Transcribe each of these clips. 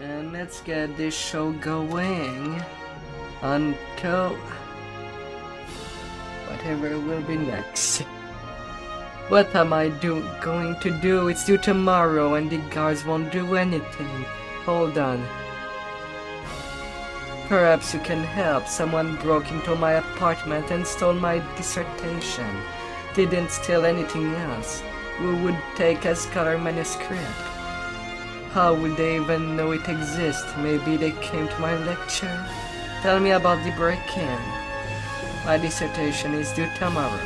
And let's get this show going until whatever will be next. What am I going to do? It's due tomorrow and the guards won't do anything. Hold on. Perhaps you can help. Someone broke into my apartment and stole my dissertation. They didn't steal anything else. Who would take a scholar manuscript? How would they even know it exists? Maybe they came to my lecture? Tell me about the break-in. My dissertation is due tomorrow.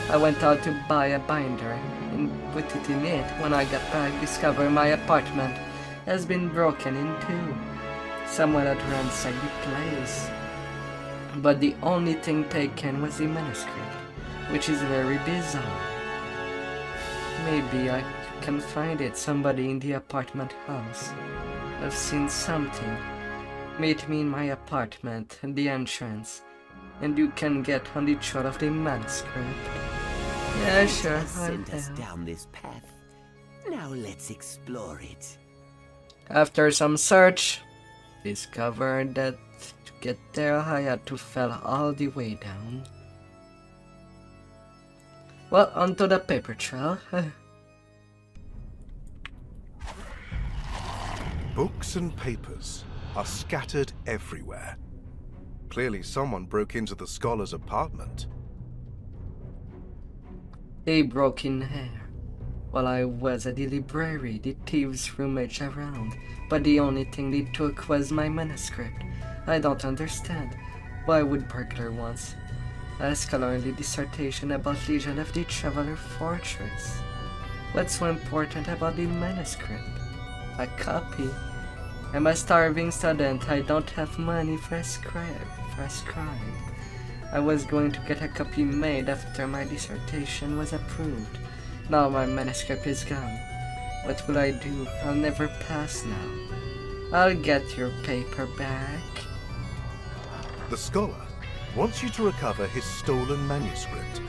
I went out to buy a binder and put it in it. When I got back, discovered my apartment has been broken into. Someone had ransacked the place. But the only thing taken was the manuscript, which is very bizarre. Maybe I can find it. Somebody in the apartment house. I've seen something. Meet me in my apartment at the entrance, and you can get on the trail of the manuscript. Yeah, sure. Sent us down this path. Now let's explore it. After some search, discovered that to get there I had to fell all the way down. Well, onto the paper trail. Books and papers are scattered everywhere. Clearly someone broke into the scholar's apartment. They broke in here. While I was at the library, the thieves rummaged around, but the only thing they took was my manuscript. I don't understand. Why would burglar want a scholarly dissertation about Legion of the Traveler Fortress? What's so important about the manuscript? A copy? I'm a starving student. I don't have money for a scribe. I was going to get a copy made after my dissertation was approved. Now my manuscript is gone. What will I do? I'll never pass now. I'll get your paper back. The scholar wants you to recover his stolen manuscript.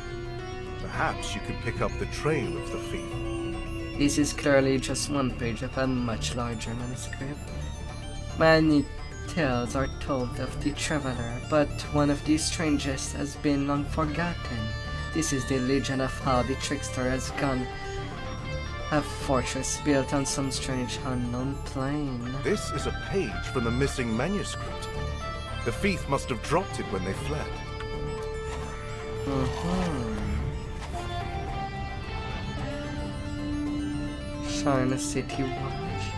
Perhaps you could pick up the trail of the thief. This is clearly just one page of a much larger manuscript. Many tales are told of the traveler, but one of the strangest has been long forgotten. This is the legend of how the trickster has gone a fortress built on some strange unknown plain. This is a page from the missing manuscript. The thief must have dropped it when they fled. China City Watch.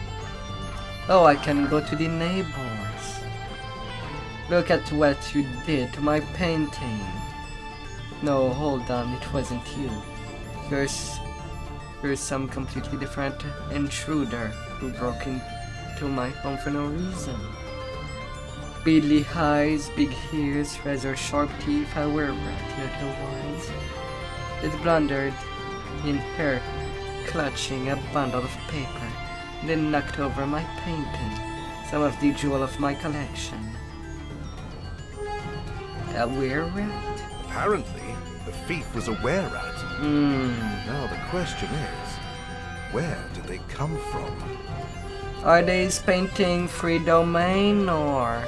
Oh, I can go to the neighbors. Look at what you did to my painting. No, hold on, it wasn't you. You're some completely different intruder who broke into my home for no reason. Beadly eyes, big ears, razor sharp teeth, I wear rat otherwise. It blundered in her, clutching a bundle of paper, then knocked over my painting, some of the jewel of my collection. A were-rat? Apparently, the thief was a were-rat. Now the question is, where did they come from? Are these painting free domain or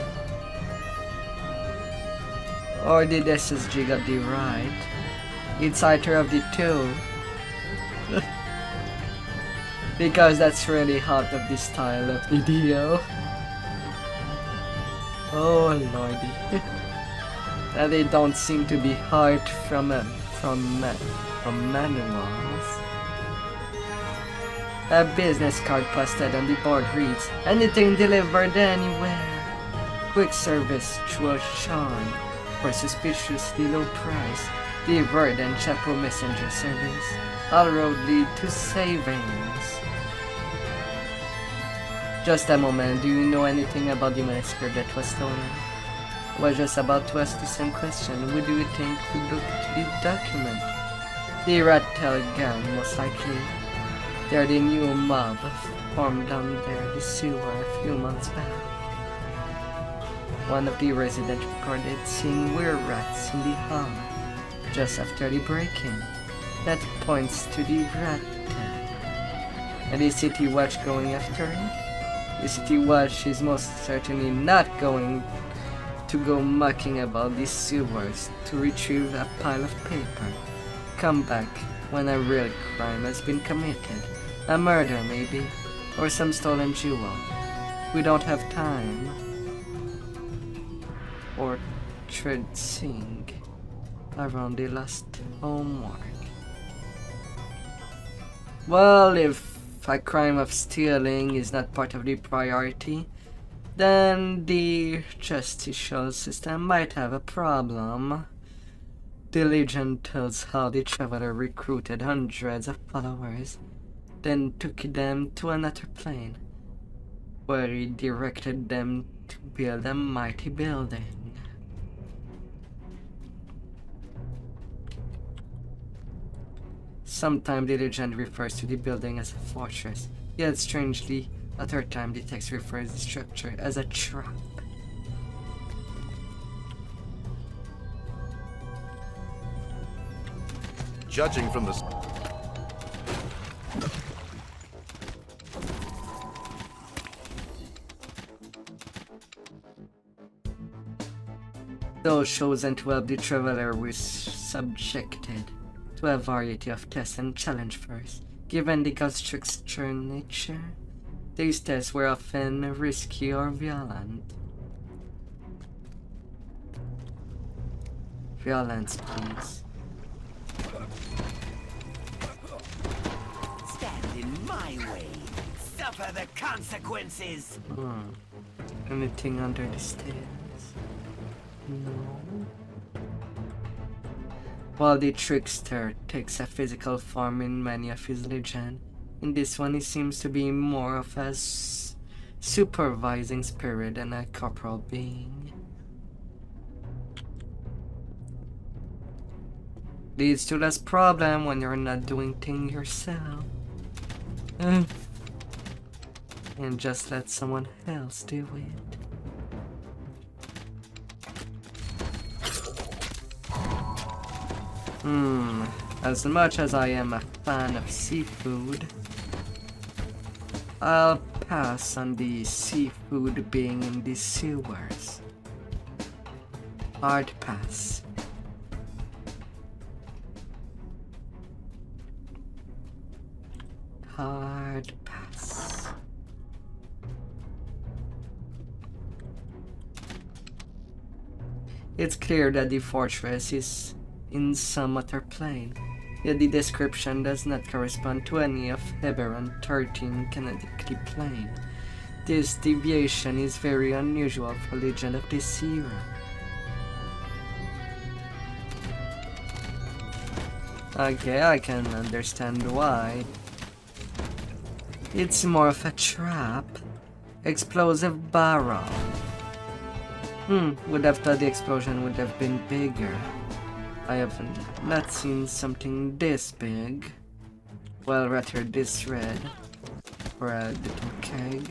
did SSG got the right? It's either of the two. Because that's really out of the style of video. Oh lordy. And they don't seem to be hard from manuals. A business card posted on the board reads, anything delivered anywhere. Quick service through Sean for suspiciously low price. Delivered and Chapel Messenger service. All road lead to savings. Just a moment, do you know anything about the manuscript that was stolen? I was just about to ask the same question. Who do you think would look to the document? The Rat Tail Gang, most likely. They're the new mob formed down there, the sewer, a few months back. One of the residents recorded seeing were-rats in the hall just after the break-in. That points to the rat tail. And the city watch going after it? The city watch is most certainly not going to go mucking about these sewers to retrieve a pile of paper. Come back when a real crime has been committed. A murder, maybe, or some stolen jewel. We don't have time. Or traipsing around the lost homework. Well, if a crime of stealing is not part of the priority, then the justicial system might have a problem. The legend tells how the traveler recruited hundreds of followers, then took them to another plane, where he directed them to build a mighty building. Sometimes the legend refers to the building as a fortress, yet strangely, a third time the text refers to the structure as a trap. Judging from the... Those chosen to help the traveler were subjected to a variety of tests and challenge first. Given the constrictor nature, these tests were often risky or violent. Violence, please. Stand in my way. Suffer the consequences. Anything under the stairs? No. While the trickster takes a physical form in many of his legends, in this one he seems to be more of a supervising spirit than a corporal being. Leads to less problem when you're not doing things yourself. And just let someone else do it. As much as I am a fan of seafood, I'll pass on the seafood being in the sewers. Hard pass. Hard pass. It's clear that the fortress is in some other plane, yet the description does not correspond to any of Heberon 13 canonically plane. This deviation is very unusual for Legend of this era. Okay, I can understand why. It's more of a trap. Explosive barrel. Would have thought the explosion would have been bigger. I have not seen something this big. Well, rather this red. For a little keg.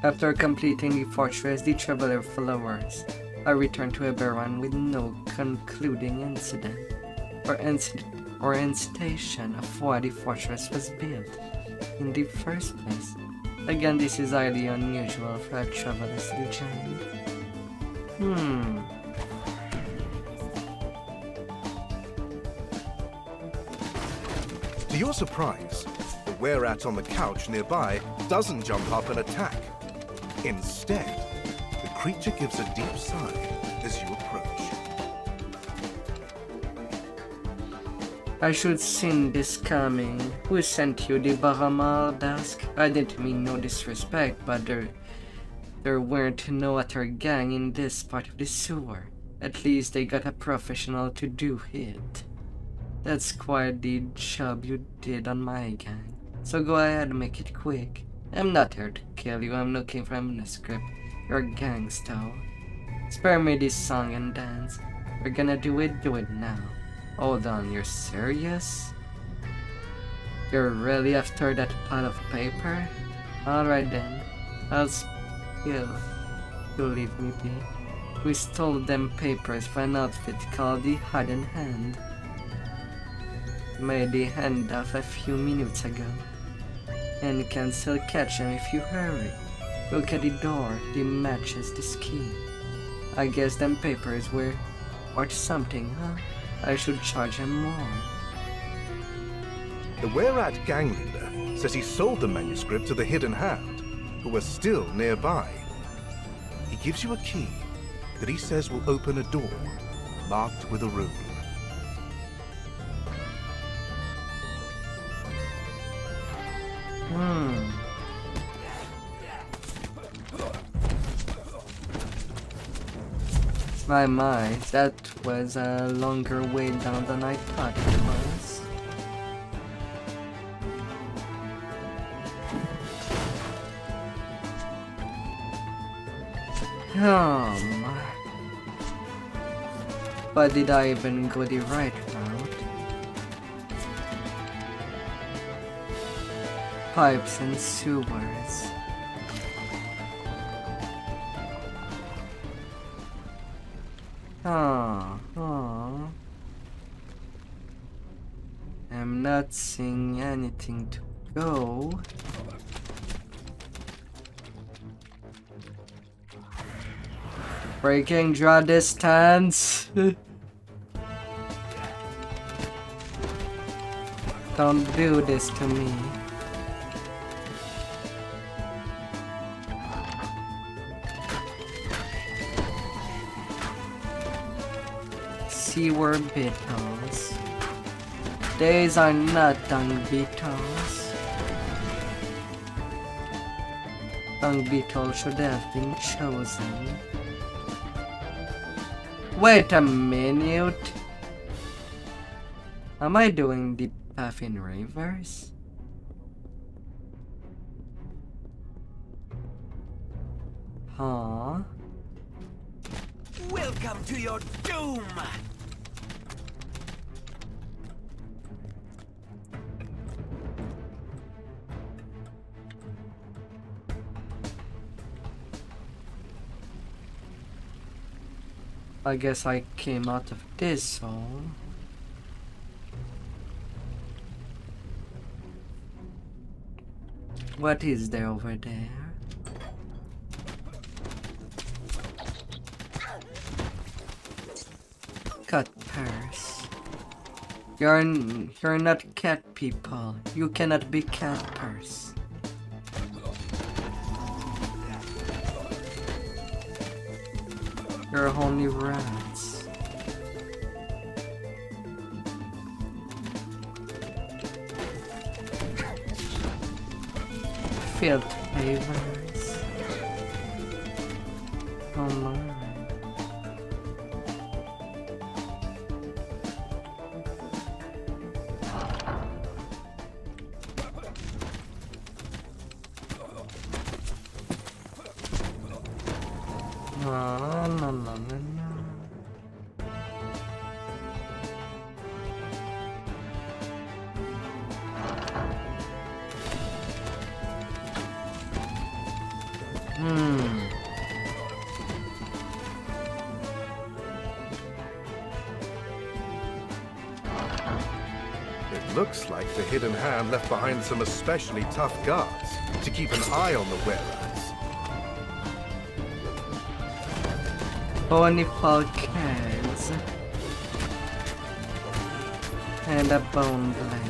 After completing the fortress, the traveler followers are returned to Eberron with no concluding incident or incitation of why the fortress was built in the first place. Again, this is highly unusual for a traveler's legend. To your surprise, the were-rat on the couch nearby doesn't jump up and attack. Instead, the creature gives a deep sigh as you approach. I should seen this coming. Who sent you the Baramal Dask? I didn't mean no disrespect, but there weren't no other gang in this part of the sewer. At least they got a professional to do it. That's quite the job you did on my gang. So go ahead and make it quick. I'm not here to kill you, I'm looking for a manuscript. You're gangsta. Spare me this song and dance. We're gonna do it now. Hold on, you're serious? You're really after that pile of paper? Alright then, I'll spill. You'll leave me be. We stole them papers from an outfit called the Hidden Hand. Made the handoff a few minutes ago. And you can still catch them if you hurry. Look at the door, it matches this key. I guess them papers were worth something, huh? I should charge him more. The Were-Rat gang leader says he sold the manuscript to the Hidden Hand, who was still nearby. He gives you a key that he says will open a door marked with a rune. My, that was a longer way down than I thought it was. But did I even go the right route? Pipes and sewers. I'm not seeing anything to go. Breaking draw distance. Don't do this to me. Sewer beetles. These are not dung beetles. Dung beetles should have been chosen. Wait a minute. Am I doing the path in reverse? Huh? Welcome to your doom! I guess I came out of this hole. What is there over there? Cat purse. You're not cat people. You cannot be cat purse. You're only rats. Field pavers. Oh my. It looks like the Hidden Hand left behind some especially tough guards to keep an eye on the Were-Rats. Bonifal cans. And a bone blade.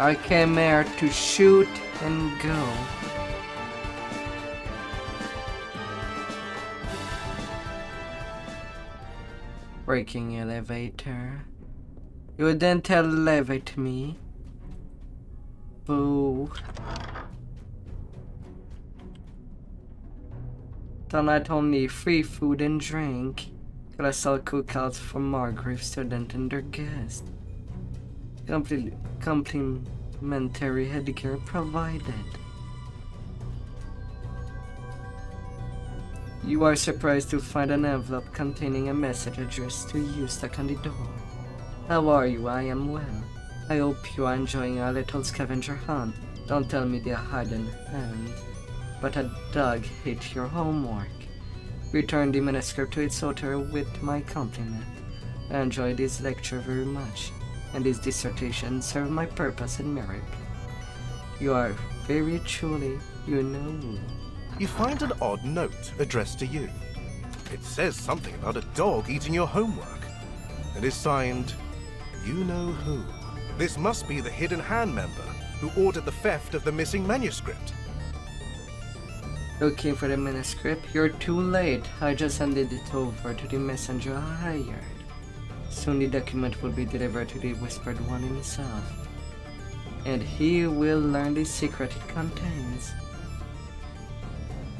I came here to shoot and go. Breaking elevator. You didn't elevate me. Boo. Tonight only free food and drink. Gotta sell cookouts for Margrave student and their guest. Complimentary headgear provided. You are surprised to find an envelope containing a message addressed to you stuck on the door. How are you? I am well. I hope you are enjoying our little scavenger hunt. Don't tell me they hide in hand. But a dog ate your homework. Return the manuscript to its author with my compliment. I enjoyed this lecture very much, and this dissertation served my purpose and merit. You are very truly, you know. You find an odd note addressed to you. It says something about a dog eating your homework, and is signed, You Know Who. This must be the Hidden Hand member who ordered the theft of the missing manuscript. Looking for the manuscript? You're too late. I just handed it over to the messenger I hired. Soon the document will be delivered to the Whispered One himself, and he will learn the secret it contains.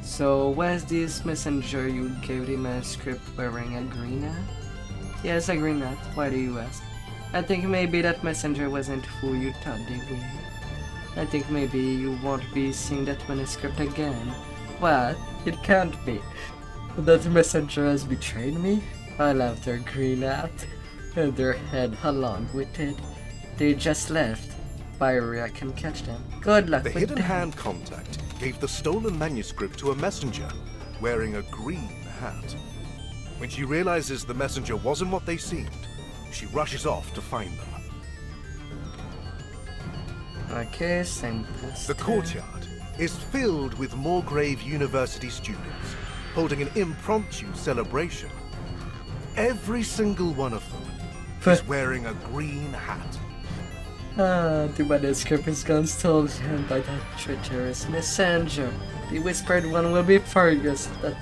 So, was this messenger you gave the manuscript wearing a green hat? Yes, a green hat. Why do you ask? I think maybe that messenger wasn't who you thought they were. I think maybe you won't be seeing that manuscript again. What? It can't be. That messenger has betrayed me? I left their green hat and their head along with it. They just left. Fiery, I can catch them. Good luck The with Hidden them. Hand contact gave the stolen manuscript to a messenger wearing a green hat. When she realizes the messenger wasn't what they seemed, she rushes off to find them. Okay, same The courtyard is filled with Moorgrave University students holding an impromptu celebration. Every single one of them is wearing a green hat. The manuscript is gone stolen by that treacherous messenger. The Whispered One will be furious that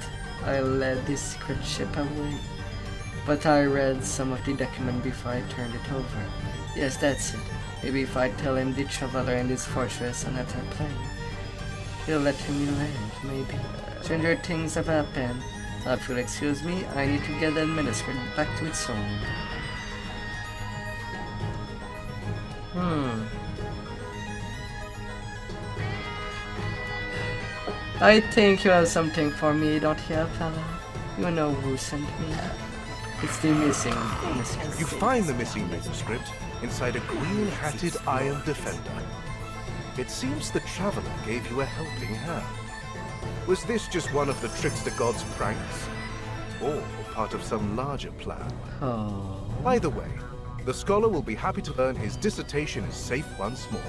I led this secret ship away. But I read some of the document before I turned it over. Yes, that's it. Maybe if I tell him the Traveler and his fortress are not a plane, he'll let me land, maybe. Stranger things have happened. If you'll excuse me, I need to get that manuscript back to its owner. I think you have something for me, don't you, fella? You know who sent me. It's the missing manuscript. You find the missing manuscript inside a green-hatted iron defender. It seems the Traveler gave you a helping hand. Was this just one of the Trickster God's pranks? Or part of some larger plan? Oh. Either way, the scholar will be happy to learn his dissertation is safe once more.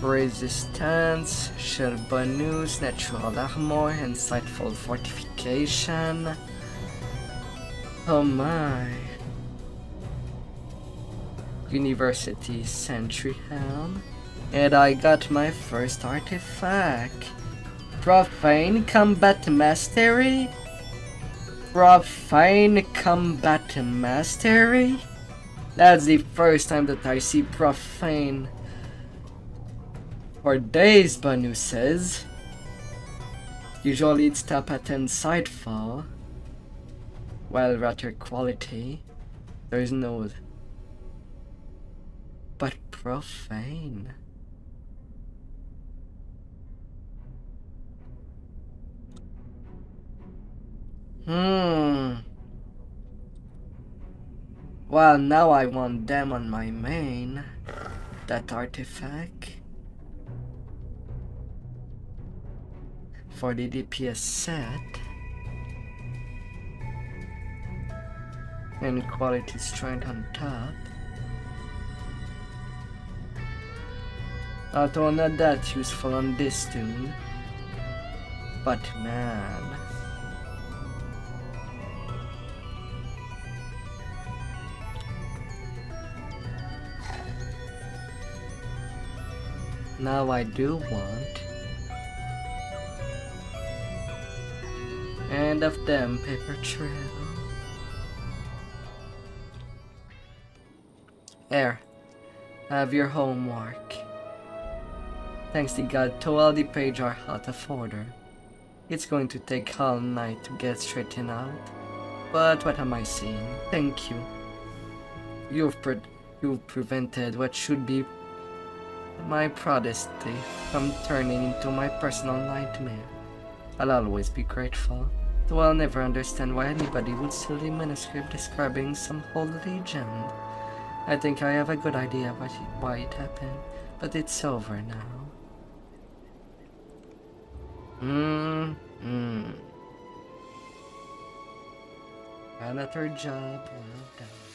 Resistance, Sherba news, natural armor, insightful fortification. Oh my. University Sentry Helm. And I got my first artifact. Profane Combat Mastery? Profane Combat Mastery? That's the first time that I see profane. For days, Banu says. Usually it's top at insightful. While rather quality, there is no. But profane. Well, now I want them on my main. That artifact. For the DPS set. And quality strength on top. Although not that useful on this tune. But man. Now I do want. End of them, paper trail. There. Have your homework. Thanks to God, all the pages are out of order. It's going to take all night to get straightened out. But what am I saying? Thank you. You've prevented what should be my proudest day from turning into my personal nightmare. I'll always be grateful. Though I'll never understand why anybody would steal a manuscript describing some whole legend. I think I have a good idea why it happened, but it's over now. Another job well done.